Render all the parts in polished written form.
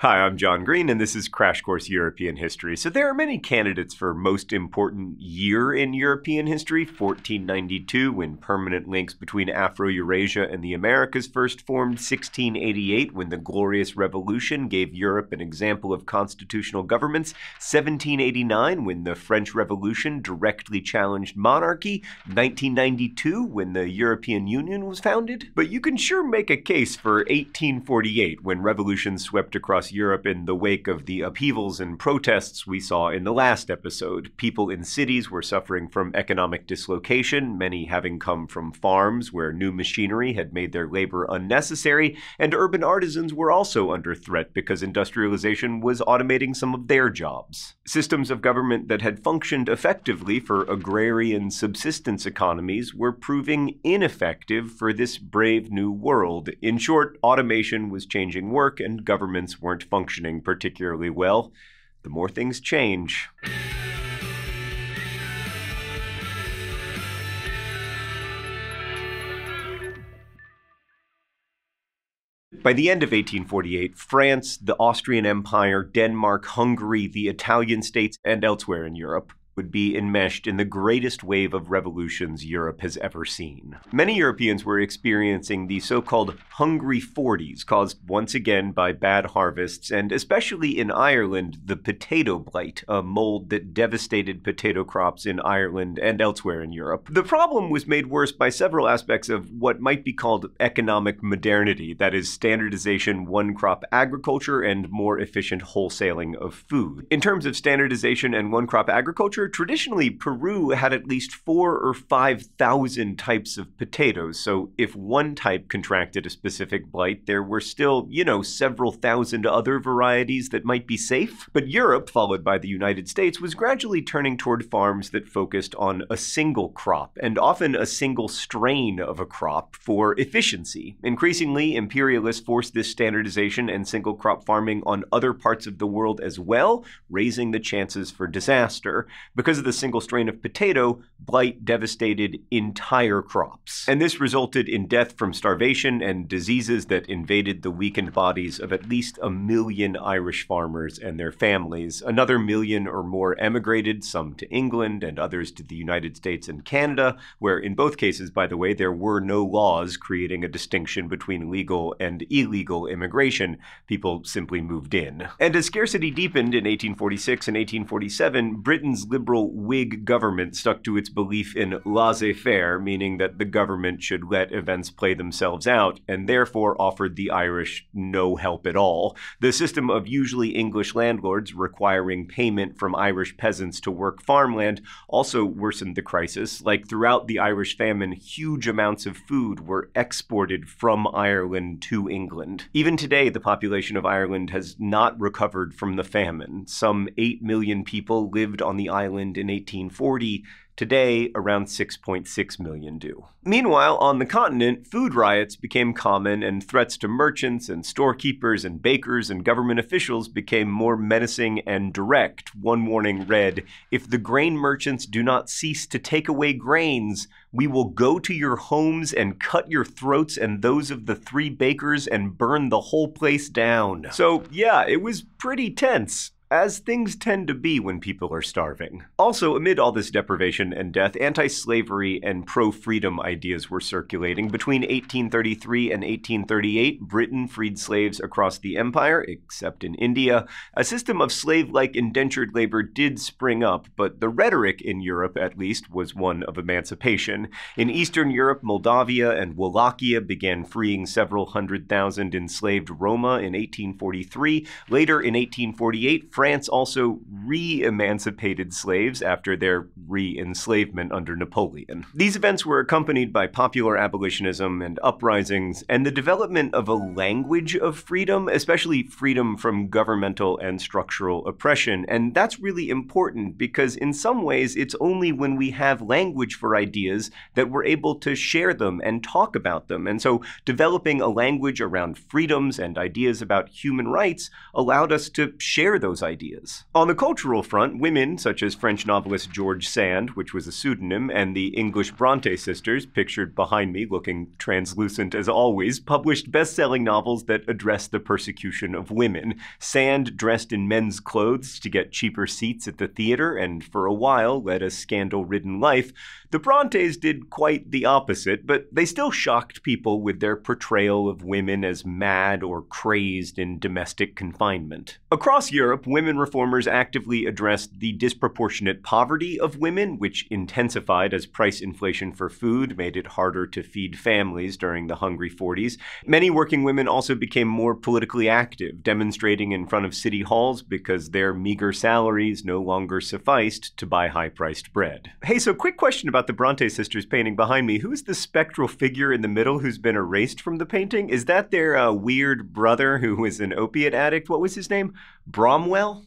Hi, I'm John Green, and this is Crash Course European History. So there are many candidates for most important year in European history: 1492, when permanent links between Afro-Eurasia and the Americas first formed; 1688, when the Glorious Revolution gave Europe an example of constitutional governments; 1789, when the French Revolution directly challenged monarchy; 1992, when the European Union was founded. But you can sure make a case for 1848, when revolution swept across Europe in the wake of the upheavals and protests we saw in the last episode. People in cities were suffering from economic dislocation, many having come from farms where new machinery had made their labor unnecessary, and urban artisans were also under threat because industrialization was automating some of their jobs. Systems of government that had functioned effectively for agrarian subsistence economies were proving ineffective for this brave new world. In short, automation was changing work, and governments weren't functioning particularly well. The more things change. By the end of 1848, France, the Austrian Empire, Denmark, Hungary, the Italian states, and elsewhere in Europe would be enmeshed in the greatest wave of revolutions Europe has ever seen. Many Europeans were experiencing the so-called Hungry 40s, caused once again by bad harvests, and especially in Ireland, the potato blight, a mold that devastated potato crops in Ireland and elsewhere in Europe. The problem was made worse by several aspects of what might be called economic modernity, that is, standardization, one-crop agriculture, and more efficient wholesaling of food. In terms of standardization and one-crop agriculture, traditionally, Peru had at least 4,000 or 5,000 types of potatoes, so if one type contracted a specific blight, there were still, several thousand other varieties that might be safe. But Europe, followed by the United States, was gradually turning toward farms that focused on a single crop, and often a single strain of a crop, for efficiency. Increasingly, imperialists forced this standardization and single crop farming on other parts of the world as well, raising the chances for disaster. Because of the single strain of potato, blight devastated entire crops. And this resulted in death from starvation and diseases that invaded the weakened bodies of at least 1 million Irish farmers and their families. Another 1 million or more emigrated, some to England and others to the United States and Canada, where in both cases, by the way, there were no laws creating a distinction between legal and illegal immigration. People simply moved in. And as scarcity deepened in 1846 and 1847, Britain's liberal Whig government stuck to its belief in laissez-faire, meaning that the government should let events play themselves out, and therefore offered the Irish no help at all. The system of usually English landlords requiring payment from Irish peasants to work farmland also worsened the crisis. Like throughout the Irish famine, huge amounts of food were exported from Ireland to England. Even today, the population of Ireland has not recovered from the famine. Some 8 million people lived on the island in 1840. Today, around 6.6 million do. Meanwhile, on the continent, food riots became common, and threats to merchants and storekeepers and bakers and government officials became more menacing and direct. One warning read, "If the grain merchants do not cease to take away grains, we will go to your homes and cut your throats and those of the 3 bakers and burn the whole place down." So yeah, it was pretty tense, as things tend to be when people are starving. Also, amid all this deprivation and death, anti-slavery and pro-freedom ideas were circulating. Between 1833 and 1838, Britain freed slaves across the empire, except in India. A system of slave-like indentured labor did spring up, but the rhetoric in Europe, at least, was one of emancipation. In Eastern Europe, Moldavia and Wallachia began freeing several 100,000 enslaved Roma in 1843. Later, in 1848, France also re-emancipated slaves after their re-enslavement under Napoleon. These events were accompanied by popular abolitionism and uprisings, and the development of a language of freedom, especially freedom from governmental and structural oppression. And that's really important because in some ways it's only when we have language for ideas that we're able to share them and talk about them. And so developing a language around freedoms and ideas about human rights allowed us to share those ideas. On the cultural front, women such as French novelist George Sand, which was a pseudonym, and the English Bronte sisters, pictured behind me looking translucent as always, published best-selling novels that addressed the persecution of women. Sand dressed in men's clothes to get cheaper seats at the theater and for a while led a scandal-ridden life. The Brontes did quite the opposite, but they still shocked people with their portrayal of women as mad or crazed in domestic confinement. Across Europe, women reformers actively addressed the disproportionate poverty of women, which intensified as price inflation for food made it harder to feed families during the Hungry 40s. Many working women also became more politically active, demonstrating in front of city halls because their meager salaries no longer sufficed to buy high-priced bread. Hey, so quick question about the Bronte sisters painting behind me. Who's the spectral figure in the middle who's been erased from the painting? Is that their weird brother who was an opiate addict? What was his name? Bromwell?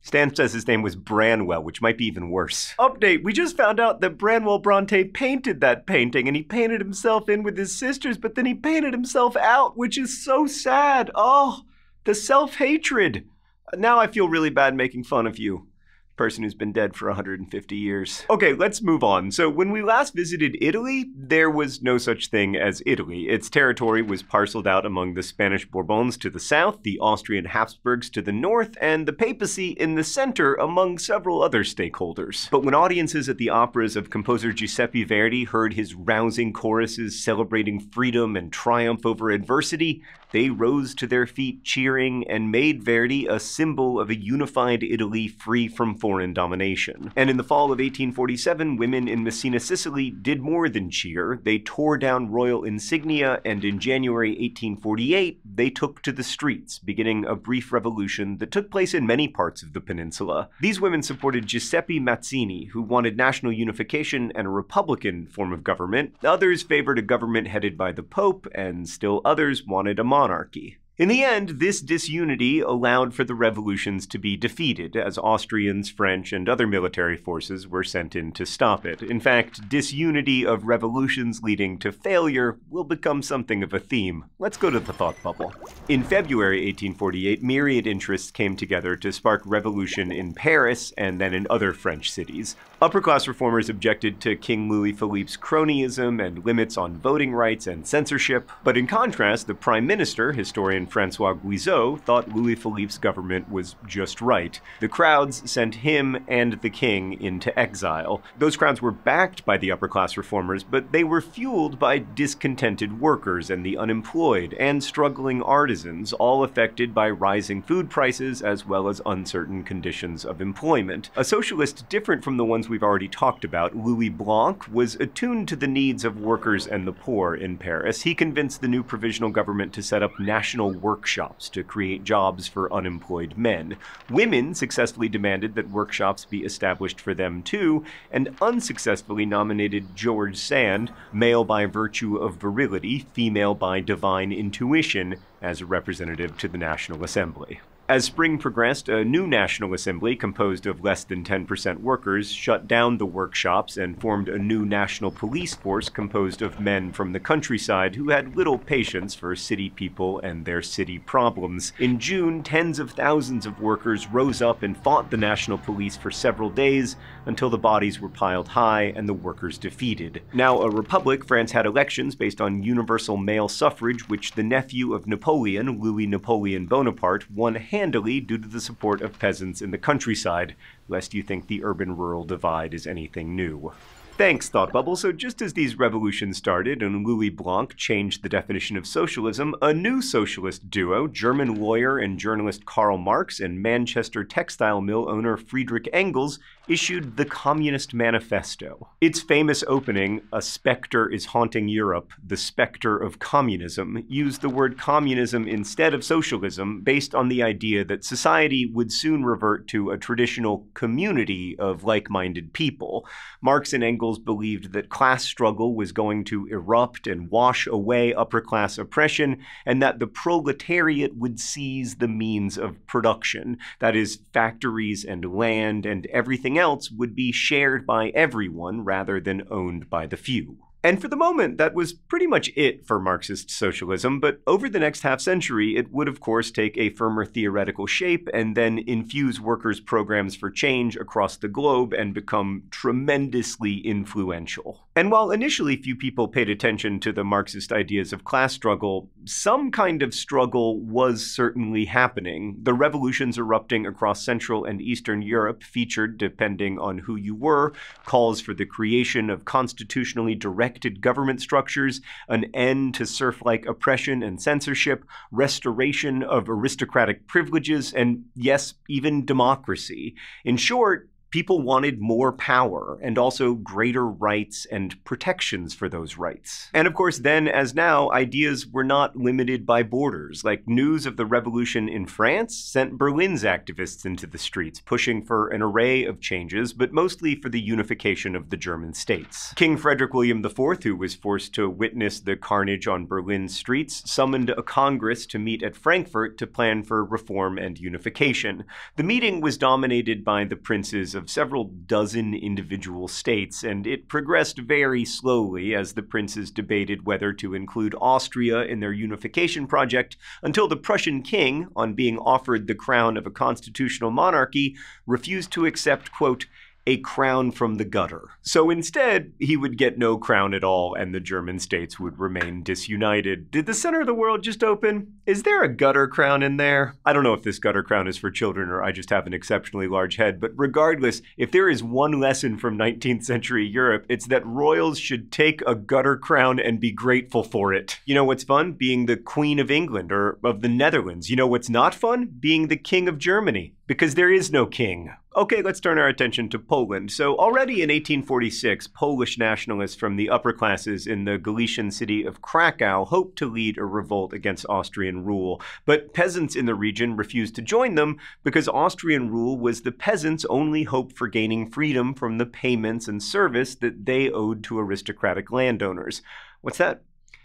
Stan says his name was Branwell, which might be even worse. Update, we just found out that Branwell Bronte painted that painting, and he painted himself in with his sisters, but then he painted himself out, which is so sad. Oh, the self-hatred. Now I feel really bad making fun of you. Person who's been dead for 150 years. Okay, let's move on. So when we last visited Italy, there was no such thing as Italy. Its territory was parceled out among the Spanish Bourbons to the south, the Austrian Habsburgs to the north, and the papacy in the center among several other stakeholders. But when audiences at the operas of composer Giuseppe Verdi heard his rousing choruses celebrating freedom and triumph over adversity, they rose to their feet cheering and made Verdi a symbol of a unified Italy free from foreign domination. And in the fall of 1847, women in Messina, Sicily did more than cheer. They tore down royal insignia, and in January 1848, they took to the streets, beginning a brief revolution that took place in many parts of the peninsula. These women supported Giuseppe Mazzini, who wanted national unification and a republican form of government. Others favored a government headed by the Pope, and still others wanted a monarchy. In the end, this disunity allowed for the revolutions to be defeated, as Austrians, French, and other military forces were sent in to stop it. In fact, disunity of revolutions leading to failure will become something of a theme. Let's go to the thought bubble. In February 1848, myriad interests came together to spark revolution in Paris and then in other French cities. Upper-class reformers objected to King Louis Philippe's cronyism and limits on voting rights and censorship, but in contrast, the Prime Minister, historian François Guizot, thought Louis Philippe's government was just right. The crowds sent him and the king into exile. Those crowds were backed by the upper-class reformers, but they were fueled by discontented workers and the unemployed and struggling artisans, all affected by rising food prices as well as uncertain conditions of employment. A socialist different from the ones we've already talked about, Louis Blanc, was attuned to the needs of workers and the poor in Paris. He convinced the new provisional government to set up national workshops to create jobs for unemployed men. Women successfully demanded that workshops be established for them too, and unsuccessfully nominated George Sand, male by virtue of virility, female by divine intuition, as a representative to the National Assembly. As spring progressed, a new National Assembly, composed of less than 10% workers, shut down the workshops and formed a new national police force composed of men from the countryside who had little patience for city people and their city problems. In June, tens of thousands of workers rose up and fought the national police for several days until the bodies were piled high and the workers defeated. Now a republic, France had elections based on universal male suffrage, which the nephew of Napoleon, Louis Napoleon Bonaparte, won handily due to the support of peasants in the countryside, lest you think the urban-rural divide is anything new. Thanks, Thought Bubble. So just as these revolutions started and Louis Blanc changed the definition of socialism, a new socialist duo, German lawyer and journalist Karl Marx and Manchester textile mill owner Friedrich Engels, issued the Communist Manifesto. Its famous opening, "A specter is haunting Europe, the specter of communism," used the word communism instead of socialism, based on the idea that society would soon revert to a traditional community of like-minded people. Marx and Engels believed that class struggle was going to erupt and wash away upper-class oppression, and that the proletariat would seize the means of production. That is, factories and land and everything else would be shared by everyone rather than owned by the few. And for the moment, that was pretty much it for Marxist socialism, but over the next half-century, it would of course take a firmer theoretical shape and then infuse workers' programs for change across the globe and become tremendously influential. And while initially few people paid attention to the Marxist ideas of class struggle, some kind of struggle was certainly happening. The revolutions erupting across Central and Eastern Europe featured, depending on who you were, calls for the creation of constitutionally directed government structures, an end to serf-like oppression and censorship, restoration of aristocratic privileges, and yes, even democracy. In short, people wanted more power, and also greater rights and protections for those rights. And of course, then as now, ideas were not limited by borders. Like, news of the revolution in France sent Berlin's activists into the streets, pushing for an array of changes, but mostly for the unification of the German states. King Frederick William IV, who was forced to witness the carnage on Berlin's streets, summoned a congress to meet at Frankfurt to plan for reform and unification. The meeting was dominated by the princes of several dozen individual states, and it progressed very slowly as the princes debated whether to include Austria in their unification project, until the Prussian king, on being offered the crown of a constitutional monarchy, refused to accept, quote, a crown from the gutter. So instead, he would get no crown at all, and the German states would remain disunited. Did the center of the world just open? Is there a gutter crown in there? I don't know if this gutter crown is for children or I just have an exceptionally large head, but regardless, if there is one lesson from 19th century Europe, it's that royals should take a gutter crown and be grateful for it. You know what's fun? Being the Queen of England or of the Netherlands. You know what's not fun? Being the King of Germany. Because there is no king. Okay, let's turn our attention to Poland. So already in 1846, Polish nationalists from the upper classes in the Galician city of Krakow hoped to lead a revolt against Austrian rule. But peasants in the region refused to join them because Austrian rule was the peasants' only hope for gaining freedom from the payments and service that they owed to aristocratic landowners. What's that?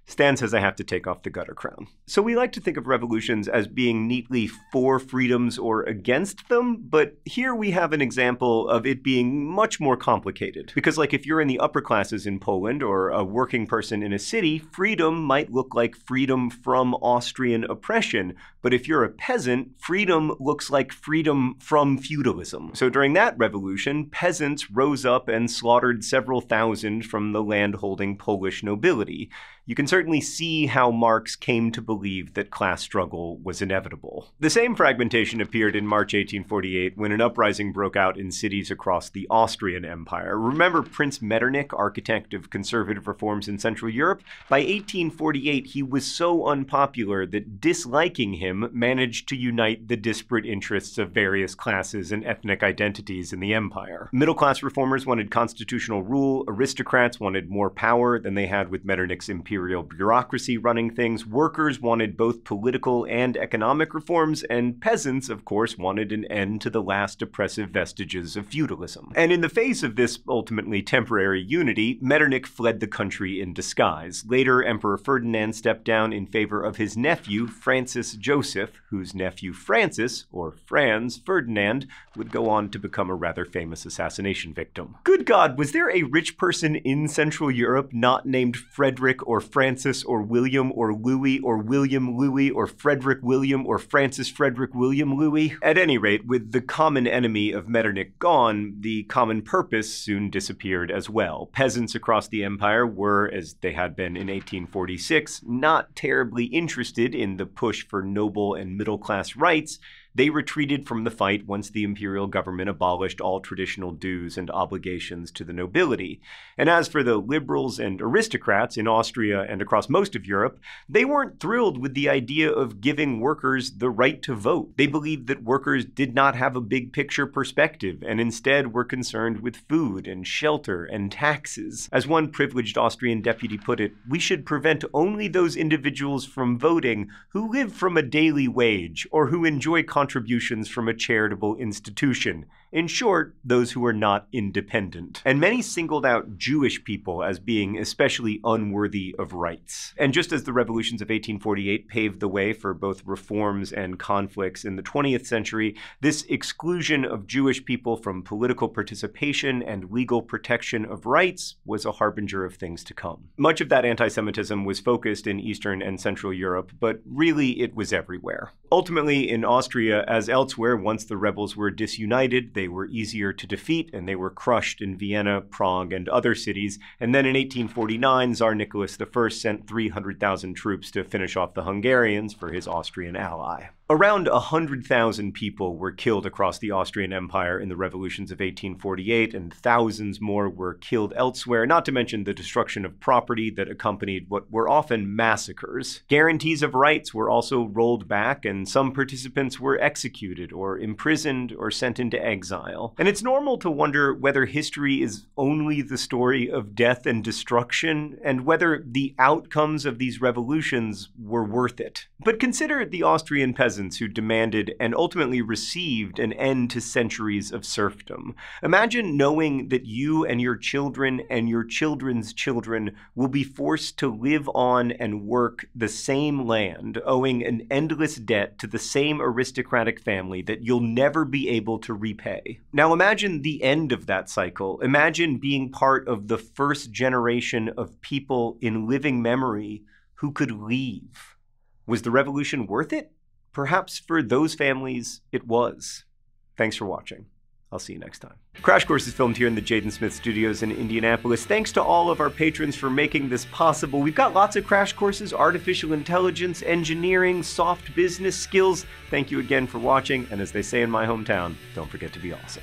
Stan says I have to take off the gutter crown. So we like to think of revolutions as being neatly for freedoms or against them, but here we have an example of it being much more complicated. Because like if you're in the upper classes in Poland or a working person in a city, freedom might look like freedom from Austrian oppression. But if you're a peasant, freedom looks like freedom from feudalism. So during that revolution, peasants rose up and slaughtered several thousand from the land-holding Polish nobility. You can certainly see how Marx came to believe that class struggle was inevitable. The same fragmentation appeared in March 1848 when an uprising broke out in cities across the Austrian Empire. Remember Prince Metternich, architect of conservative reforms in Central Europe? By 1848, he was so unpopular that disliking him managed to unite the disparate interests of various classes and ethnic identities in the empire. Middle-class reformers wanted constitutional rule, aristocrats wanted more power than they had with Metternich's imperial bureaucracy running things, workers wanted both political and economic reforms, and peasants, of course, wanted an end to the last oppressive vestiges of feudalism. And in the face of this ultimately temporary unity, Metternich fled the country in disguise. Later, Emperor Ferdinand stepped down in favor of his nephew, Francis Joseph, whose nephew Francis, or Franz Ferdinand, would go on to become a rather famous assassination victim. Good God, was there a rich person in Central Europe not named Frederick or Francis or William or Louis or William Louis or Frederick William or Francis Frederick William Louis? At any rate, with the common enemy of Metternich gone, the common purpose soon disappeared as well. Peasants across the empire were, as they had been in 1846, not terribly interested in the push for noble and middle-class rights. They retreated from the fight once the imperial government abolished all traditional dues and obligations to the nobility. And as for the liberals and aristocrats in Austria and across most of Europe, they weren't thrilled with the idea of giving workers the right to vote. They believed that workers did not have a big picture perspective and instead were concerned with food and shelter and taxes. As one privileged Austrian deputy put it, we should prevent only those individuals from voting who live from a daily wage or who enjoy contributions from a charitable institution. In short, those who were not independent. And many singled out Jewish people as being especially unworthy of rights. And just as the revolutions of 1848 paved the way for both reforms and conflicts in the 20th century, this exclusion of Jewish people from political participation and legal protection of rights was a harbinger of things to come. Much of that anti-Semitism was focused in Eastern and Central Europe, but really it was everywhere. Ultimately, in Austria, as elsewhere, once the rebels were disunited, they were easier to defeat, and they were crushed in Vienna, Prague, and other cities. And then in 1849, Tsar Nicholas I sent 300,000 troops to finish off the Hungarians for his Austrian ally. Around 100,000 people were killed across the Austrian Empire in the revolutions of 1848, and thousands more were killed elsewhere, not to mention the destruction of property that accompanied what were often massacres. Guarantees of rights were also rolled back, and some participants were executed or imprisoned or sent into exile. And it's normal to wonder whether history is only the story of death and destruction, and whether the outcomes of these revolutions were worth it. But consider the Austrian peasants who demanded and ultimately received an end to centuries of serfdom. Imagine knowing that you and your children and your children's children will be forced to live on and work the same land, owing an endless debt to the same aristocratic family that you'll never be able to repay. Now imagine the end of that cycle. Imagine being part of the first generation of people in living memory who could leave. Was the revolution worth it? Perhaps for those families, it was. Thanks for watching. I'll see you next time. Crash Course is filmed here in the Jaden Smith Studios in Indianapolis. Thanks to all of our patrons for making this possible. We've got lots of crash courses: artificial intelligence, engineering, soft business skills. Thank you again for watching, and as they say in my hometown, don't forget to be awesome.